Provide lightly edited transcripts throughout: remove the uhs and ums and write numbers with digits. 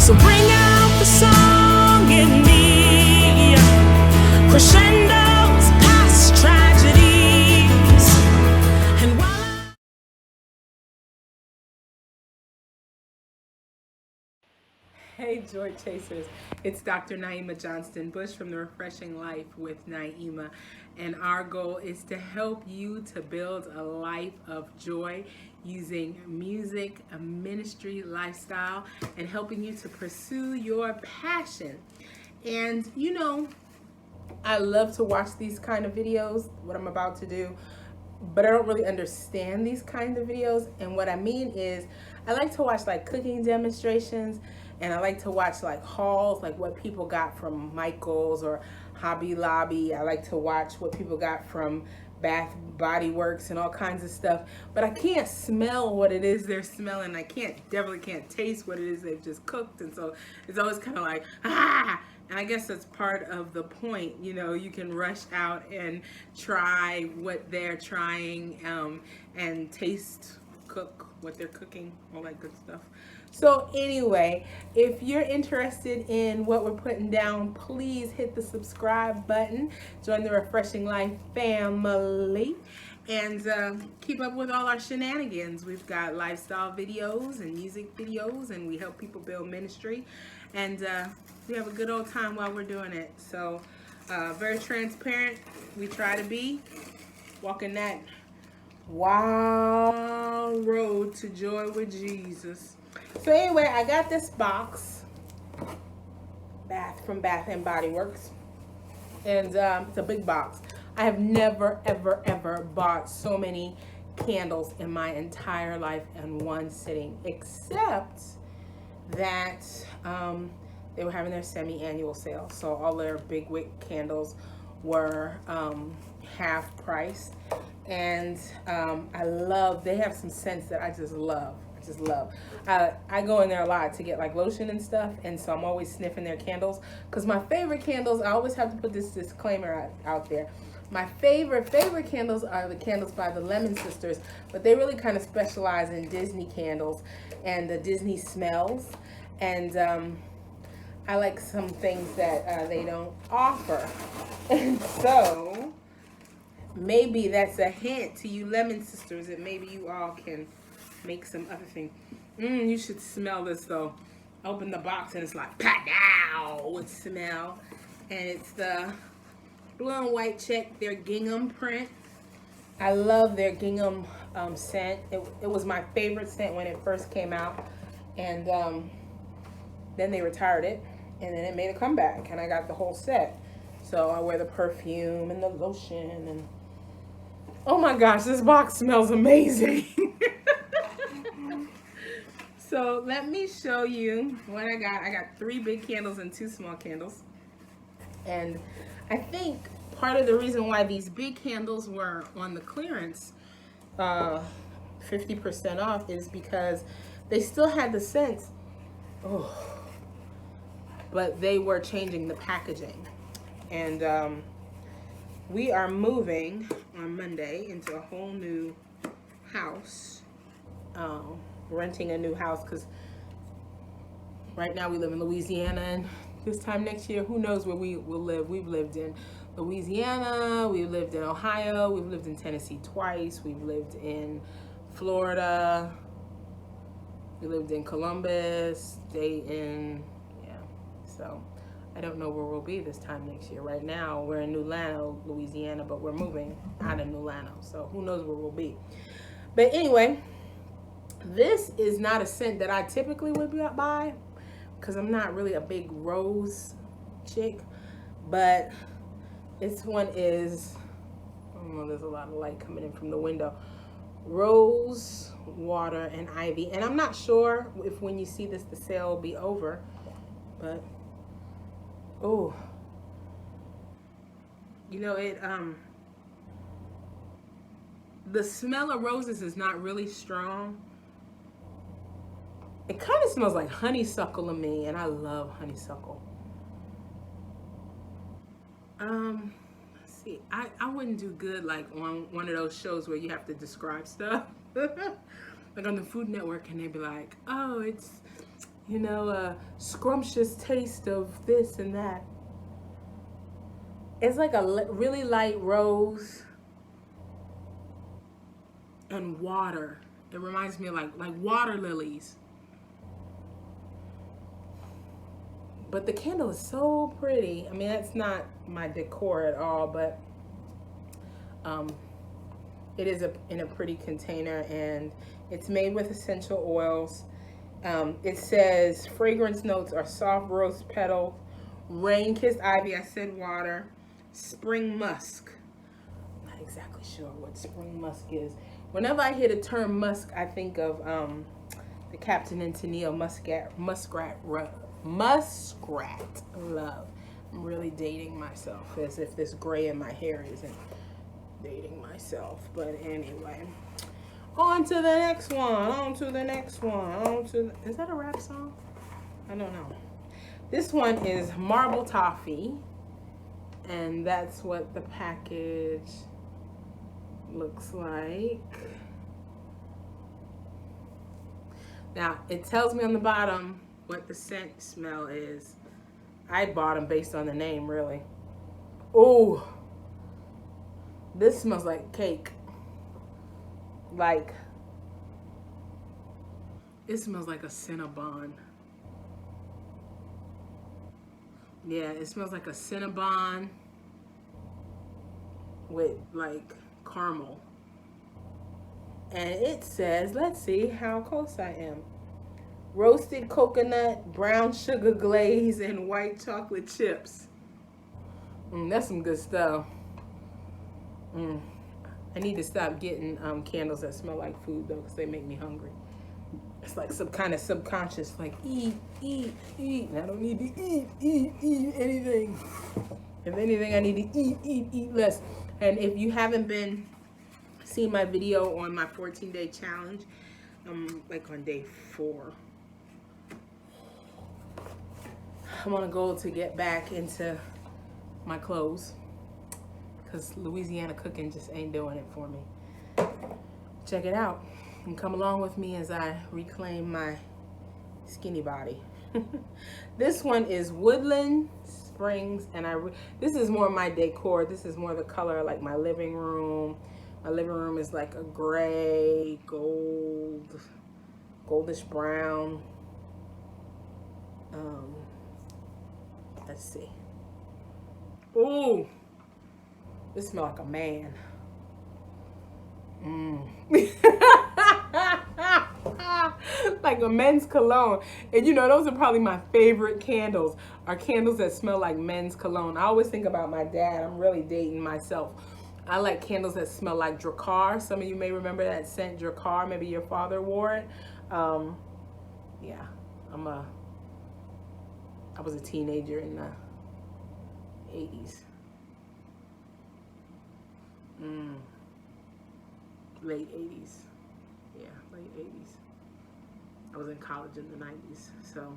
So bring out the song in me, crescendos past tragedies. And while Hey Joy Chasers, it's Dr. Naima Johnston-Bush from The Refreshing Life with Naima, and our goal is to help you to build a life of joy using music, a ministry lifestyle, and helping you to pursue your passion. And you know, I love to watch these kind of videos, what I'm about to do, but I don't really understand these kind of videos. And what I mean is I like to watch like cooking demonstrations, and I like to watch like hauls, like what people got from Michael's or Hobby Lobby. I like to watch what people got from Bath Body Works and all kinds of stuff, but I can't smell what it is they're smelling. I definitely can't taste what it is they've just cooked. And so it's always kind of like, ah. And I guess that's part of the point. You know, you can rush out and try what they're trying, and taste, cook what they're cooking, all that good stuff. So anyway, if you're interested in what we're putting down, please hit the subscribe button, join the Refreshing Life family, and keep up with all our shenanigans. We've got lifestyle videos and music videos, and we help people build ministry, and we have a good old time while we're doing it. So very transparent, we try to be, walking that wild road to joy with Jesus. So anyway, I got this box, from Bath and Body Works, and it's a big box. I have never, ever, ever bought so many candles in my entire life in one sitting, except that they were having their semi-annual sale. So all their big wick candles were half price. And they have some scents that I just love. I go in there a lot to get like lotion and stuff, and so I'm always sniffing their candles, because my favorite candles, I always have to put this disclaimer out there. My favorite candles are the candles by the Lemon Sisters, but they really kind of specialize in Disney candles and the Disney smells, and I like some things that they don't offer. And so maybe that's a hint to you Lemon Sisters that maybe you all can make some other thing. You should smell this though. Open the box and it's like pow with smell, and it's the blue and white check, their gingham print. I love their gingham scent. It was my favorite scent when it first came out, and then they retired it, and then it made a comeback, and I got the whole set. So I wear the perfume and the lotion, and oh my gosh, this box smells amazing. So let me show you what I got. I got 3 big candles and 2 small candles. And I think part of the reason why these big candles were on the clearance 50% off is because they still had the scents. But they were changing the packaging. And we are moving on Monday into a whole new house, renting a new house, because right now we live in Louisiana, and this time next year, who knows where we will live. We've lived in Louisiana, we've lived in Ohio, we've lived in Tennessee twice, we've lived in Florida, we lived in Columbus, Dayton, so I don't know where we'll be this time next year. Right now, we're in New Lano, Louisiana, but we're moving out of New Lano, so who knows where we'll be. But anyway, this is not a scent that I typically would buy, because I'm not really a big rose chick, but this one is, I don't know, there's a lot of light coming in from the window. Rose, water, and ivy. And I'm not sure if when you see this, the sale will be over, but oh, you know, the smell of roses is not really strong. It kind of smells like honeysuckle to me, and I love honeysuckle. Let's see, I wouldn't do good like on one of those shows where you have to describe stuff. Like on the Food Network, and they'd be like, oh, you know, a scrumptious taste of this and that. It's like a really light rose and water. It reminds me of like water lilies. But the candle is so pretty. I mean, that's not my decor at all, but it is in a pretty container, and it's made with essential oils. It says fragrance notes are soft rose petals, rain-kissed ivy, I said water, spring musk. I'm not exactly sure what spring musk is. Whenever I hear the term musk, I think of the Captain and Tennille muskrat love. I'm really dating myself, as if this gray in my hair isn't dating myself. But anyway, on to the next one. Is that a rap song? I don't know. This one is marble toffee, and that's what the package looks like. Now, it tells me on the bottom what the scent smell is. I bought them based on the name, really. Oh, this smells like cake. Like, it smells like a Cinnabon. Yeah, it smells like a Cinnabon with like caramel. And it says, let's see how close I am. Roasted coconut, brown sugar glaze, and white chocolate chips. That's some good stuff. I need to stop getting candles that smell like food though, because they make me hungry. It's like some kind of subconscious, like eat. And I don't need to eat anything. If anything, I need to eat less. And if you haven't been seeing my video on my 14-day challenge, I'm like on day 4. I'm on a goal to get back into my clothes, because Louisiana cooking just ain't doing it for me. Check it out and come along with me as I reclaim my skinny body. This one is Woodland Springs, and this is more my decor. This is more the color like my living room. My living room is like a gray, goldish brown. Let's see. Ooh, this smells like a man. Like a men's cologne. And you know, those are probably my favorite candles, are candles that smell like men's cologne. I always think about my dad. I'm really dating myself. I like candles that smell like Drakkar. Some of you may remember that scent, Drakkar. Maybe your father wore it. Yeah, I was a teenager in the 80s. Late 80s. Yeah, late 80s. I was in college in the 90s. So,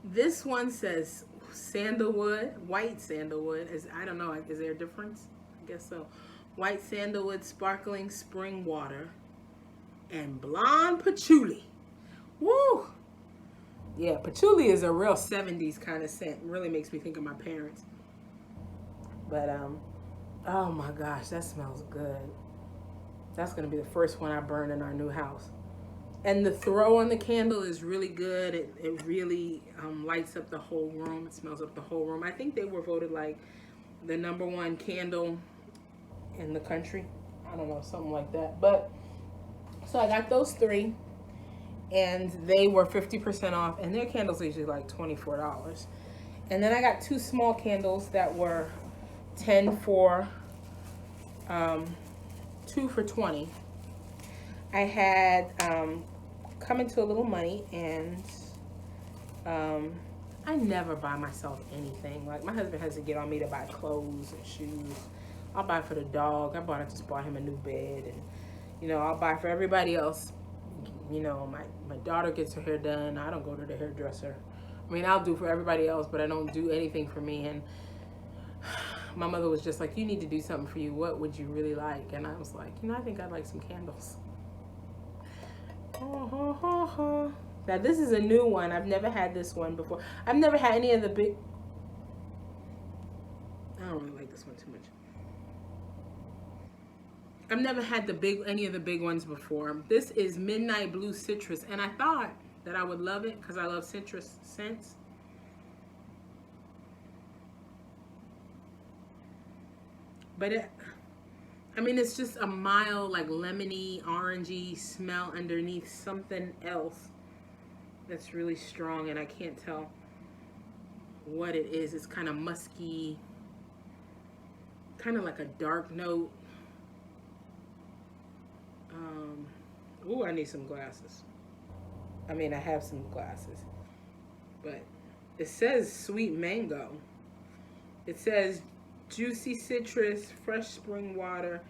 this one says sandalwood, white sandalwood. I don't know, is there a difference? I guess so. White sandalwood, sparkling spring water, and blonde patchouli. Woo! Yeah, patchouli is a real 70s kind of scent. It really makes me think of my parents. But, oh my gosh, that smells good. That's going to be the first one I burn in our new house. And the throw on the candle is really good. It really lights up the whole room. It smells up the whole room. I think they were voted like the #1 candle in the country. I don't know, something like that. But, so I got those 3. And they were 50% off. And their candles are usually like $24. And then I got 2 small candles that were 10 for 2 for $20. I had come into a little money, and I never buy myself anything. Like, my husband has to get on me to buy clothes and shoes. I'll buy for the dog. I just bought him a new bed, and you know, I'll buy for everybody else. You know, my daughter gets her hair done. I don't go to the hairdresser. I mean, I'll do for everybody else, but I don't do anything for me. And my mother was just like, you need to do something for you. What would you really like? And I was like, you know, I think I'd like some candles. Now this is a new one. I've never had this one before. I've never had any of the big. I don't really like this one too much. I've never had any of the big ones before. This is Midnight Blue Citrus, and I thought that I would love it because I love citrus scents. But it's just a mild, like lemony, orangey smell underneath something else that's really strong, and I can't tell what it is. It's kind of musky, kind of like a dark note. Ooh, I need some glasses. I have some glasses. But it says sweet mango. It says juicy citrus, fresh spring water,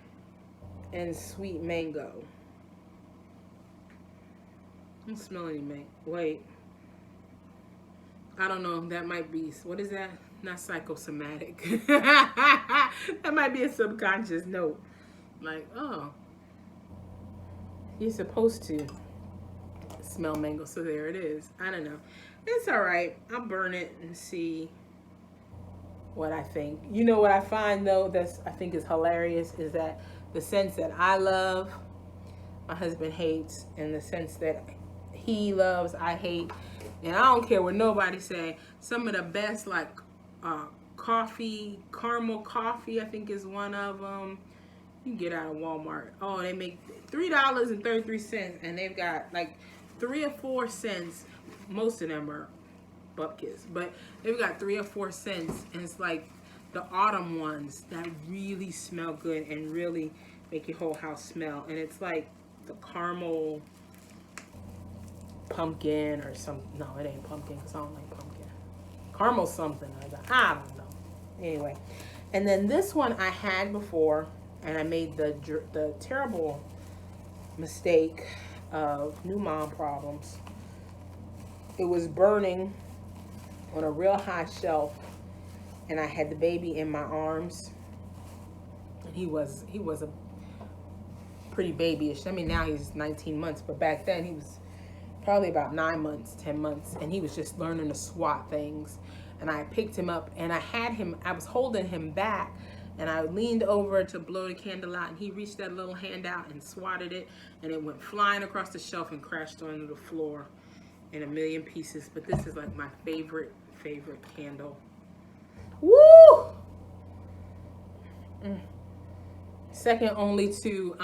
and sweet mango. I don't smell any mango. Wait. I don't know. That might be, what is that? Not psychosomatic. That might be a subconscious note. Like, oh, you're supposed to smell mango, so there it is. I don't know. It's all right. I'll burn it and see what I think. You know what I find though I think is hilarious is that the scents that I love, my husband hates, and the scents that he loves, I hate. And I don't care what nobody say. Some of the best, like coffee, caramel coffee, I think is one of them. You can get out of Walmart. Oh, they make $3.33, and they've got like 3 or 4 cents. Most of them are bupkis, but they've got 3 or 4 cents, and it's like the autumn ones that really smell good and really make your whole house smell. And it's like the caramel pumpkin or something. No, it ain't pumpkin because I don't like pumpkin. Caramel something like that. I don't know. Anyway, and then this one I had before, and I made the terrible mistake of new mom problems. It was burning on a real high shelf, and I had the baby in my arms, and he was a pretty babyish. Now he's 19 months, but back then he was probably about 9 months, 10 months, and he was just learning to swat things. And I picked him up, and I was holding him back, and I leaned over to blow the candle out, and he reached that little hand out and swatted it, and it went flying across the shelf and crashed onto the floor in a million pieces. But this is like my favorite candle. Woo! Second only to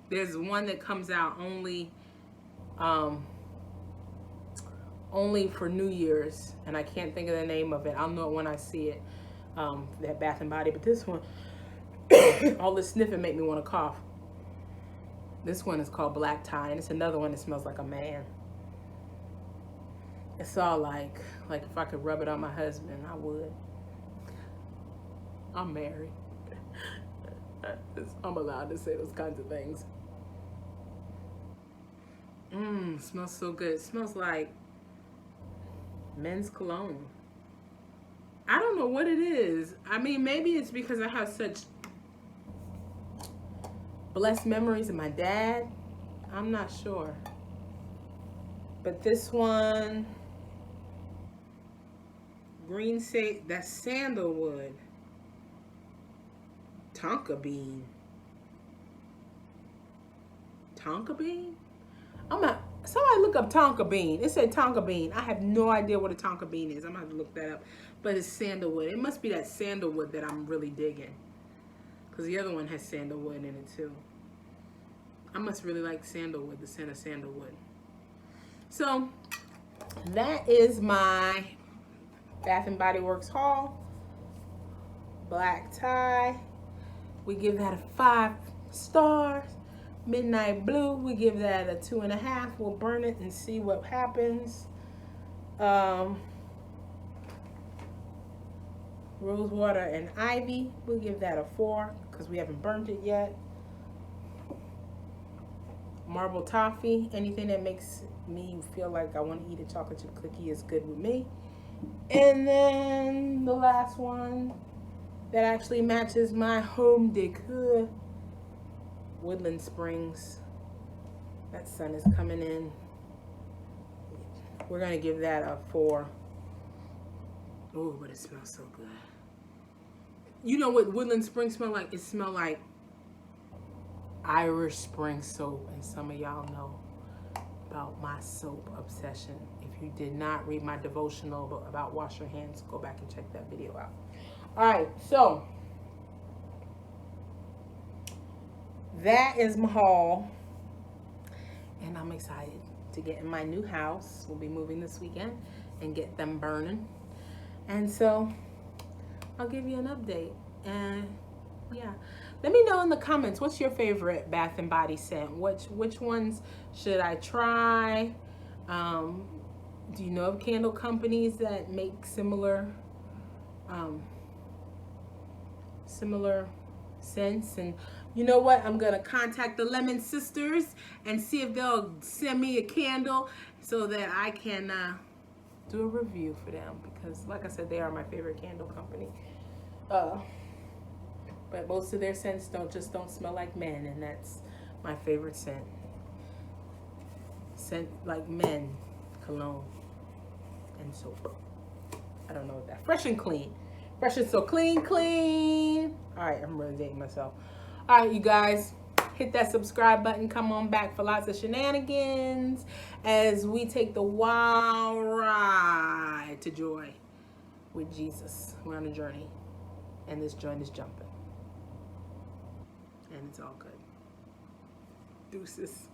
there's one that comes out only for New Year's, and I can't think of the name of it. I'll know it when I see it. That Bath and Body, but this one, all this sniffing made me want to cough. This one is called Black Tie, and it's another one that smells like a man. It's all like if I could rub it on my husband, I would. I'm married. I'm allowed to say those kinds of things. Smells so good. It smells like men's cologne. I don't know what it is. Maybe it's because I have such blessed memories of my dad. I'm not sure. But this one, green sage, that's sandalwood. Tonka bean. Tonka bean? Somebody look up Tonka bean. It said Tonka bean. I have no idea what a Tonka bean is. I'm gonna have to look that up. But it's sandalwood. It must be that sandalwood that I'm really digging, because the other one has sandalwood in it too. I must really like sandalwood, the scent of sandalwood. So that is my Bath and Body Works haul. Black Tie, we give that a 5 stars. Midnight Blue, we give that a 2.5. We'll burn it and see what happens. Rosewater and Ivy, we'll give that a 4 because we haven't burnt it yet. Marble Toffee, anything that makes me feel like I want to eat a chocolate chip cookie is good with me. And then the last one that actually matches my home decor, Woodland Springs. That sun is coming in. We're gonna give that a 4. Oh, but it smells so good. You know what Woodland Spring smell like? It smells like Irish Spring soap, and some of y'all know about my soap obsession. If you did not read my devotional about wash your hands, go back and check that video out. All right, so that is my haul, and I'm excited to get in my new house. We'll be moving this weekend and get them burning, and so I'll give you an update. And yeah, let me know in the comments, what's your favorite Bath and Body scent? Which ones should I try? Do you know of candle companies that make similar scents? And you know what? I'm gonna contact the Lemon Sisters and see if they'll send me a candle so that I can do a review for them, because like I said, they are my favorite candle company. But most of their scents don't smell like men, and that's my favorite scent. Scent like men, cologne and soap. I don't know what that. Fresh and clean. Fresh and so clean. All right, I'm really dating myself. All right, you guys, hit that subscribe button. Come on back for lots of shenanigans as we take the wild ride to joy with Jesus. We're on a journey, and this joint is jumping. And it's all good. Deuces.